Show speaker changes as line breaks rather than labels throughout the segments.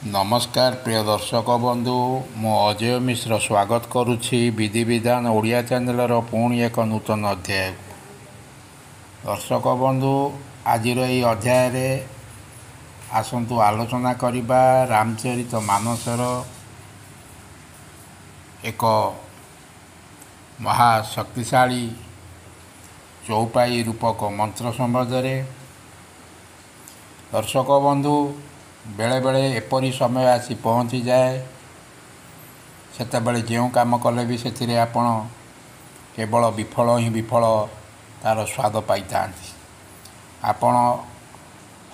नमस्कार प्रिय दर्शक बंधु मु अजय मिश्र स्वागत करुछि विधि विधान ओडिया चैनल पुणी एक नूतन अध्याय। दर्शक बंधु आज अध्याय आसतु आलोचना करिबा रामचरित मानसर एक महाशक्तिशाली चौपाई रूपक मंत्र संबंध। दर्शक बंधु बेले बेले एपरी समय आसी पहुँची जाए सेतबेले जो काम कले भी से आपण केवल विफल ही विफल तार स्वाद पाई था। आपण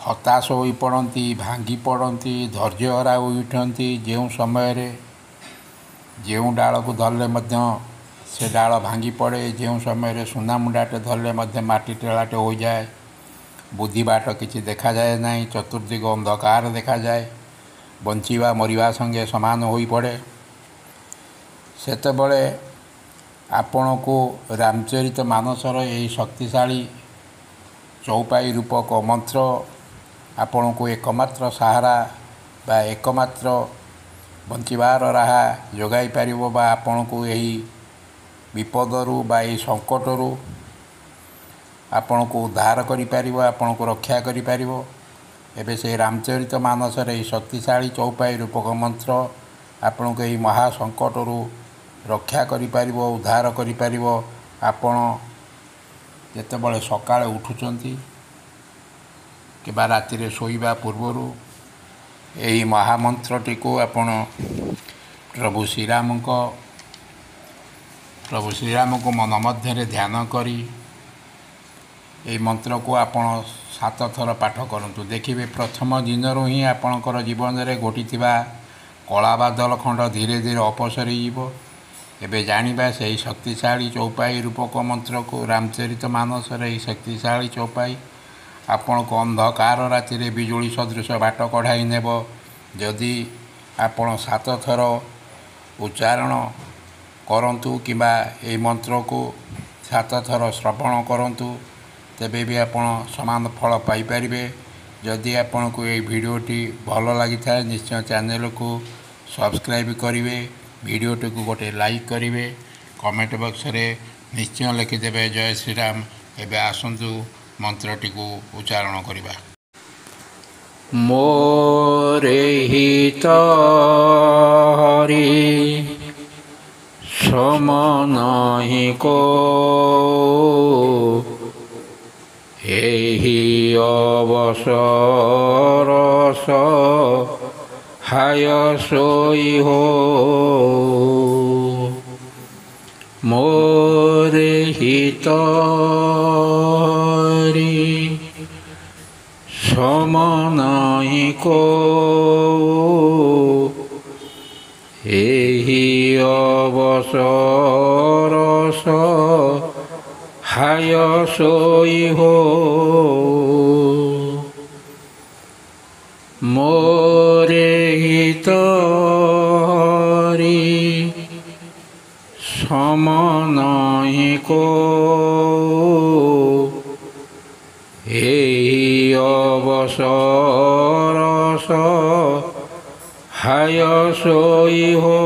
हताश हो पड़ती भांगी पड़ती धैर्य हरा उठती जो समय जो डाल को धरले से डाल भांगी पड़े जो समय सुना मुंडाटे धरले माटी टेलाटे हो जाए बुद्धि बाट किसी देखा जाए ना चतुर्दिग अंधकार देखा जाए बंचिवा मरिवा संगे समान हो पड़े सेतबले आपण को रामचरित मानसर यही शक्तिशाली चौपाई रूपक मंत्र आपण को एकमात्र सहारा बा एकमात्र बंचिबार राहा जोगाई पारिबो बा आपण को यही विपदरू बा यही संकटरू आपण को उद्धार करिपारिबो आपण को रक्षा करिपारिबो। एबे से रामचरित मानसर यही शक्तिशाली चौपाई रूपक मंत्र आपण को यही महासंकटरू रक्षा करिपारिबो उद्धार करिपारिबो। आपण जेतेबेले सकाळे उठुचंती किबा रातिरे सोइबा पूर्वरु यही महामंत्रटी को आपण प्रभु श्रीराम को मन मध्य ध्यान करी यही मंत्र को आपण 7 थर पाठ करंतु देखिए प्रथम दिन ही आपणकर जीवन में घटी कला बादल खंड धीरे धीरे अपसरी एबे जानिबा से शक्तिशाली चौपाई रूपक मंत्र को रामचरित मानसर यही शक्तिशाली चौपाई आपण को अंधकार राति रे बिजुली सदृश बाट कढ़ाई नेब जदि आपण 7 थर उच्चारण करंतु किबा यही मंत्र को 7 थर श्रवण करंतु तेबे भी आपण समान फल पाई परिबे। जदि आपण को ये वीडियोटी भल लगी था निश्चय चैनल को सब्सक्राइब करेंगे वीडियोटी को गोटे लाइक करेंगे कमेंट बॉक्स रे निश्चय लिखिदेवे जय श्रीराम। एबे आसंतु मंत्रटी को उच्चारण करिबा।
मोरे हित हरि समनाहि को एहि अवसर हाय सोई हो मोरे हित हरि समनाहि को एहि अवसर हाय सोई हो मोरे हित हरि समनाहि को एहि अवसर हाय सोई हो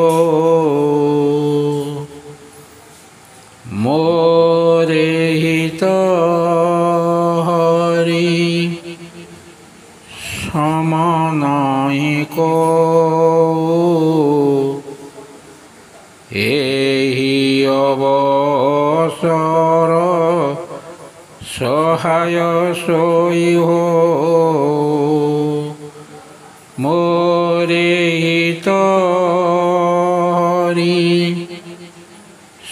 मोरे हित हरि समनाहि को एहि अवसर सहाय सोई हो मोरे हित हरि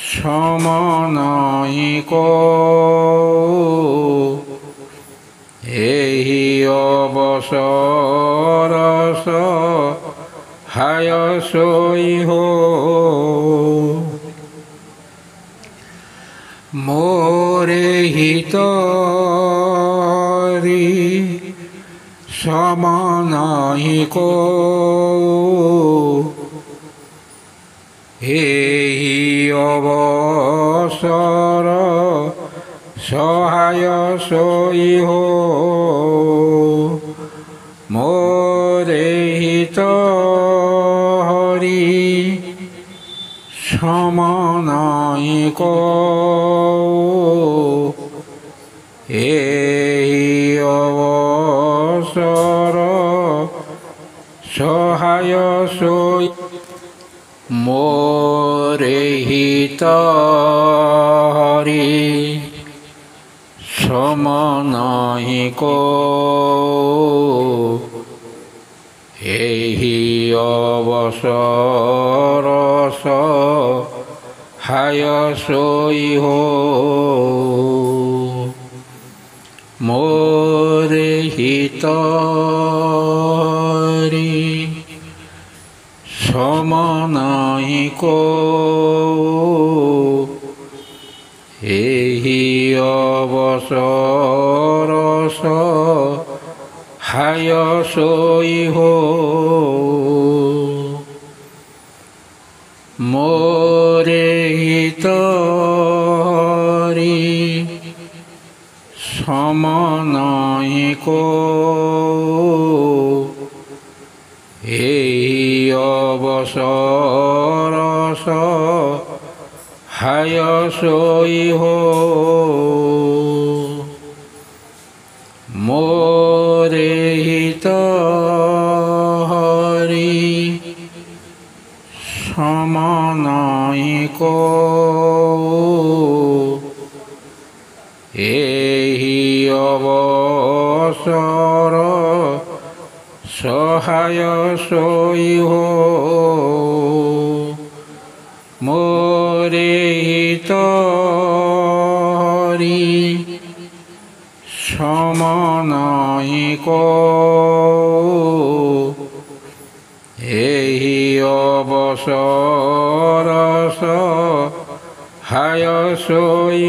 समनाहि को एहि अवसर हाय सोई हो मोरे हित हरि समनाहि को एहि अवसर सहाय सोई हो मोरे হিত হরি সমনায়ক এই অবসর সহায় সই মোরে হিত হরি সমনায়ক এই অবসর সহায় সই মোরে হিত হরি সমনায়ক এই অবসর সহায় সই মোরে হিত হরি সমনায়ক এই অবসর সহায় সই মোরে হিত হরি সমনায়ক এই অবসর সহায় সই মোরে হিত হরি সমনায়ক এই অবসর সহায় সই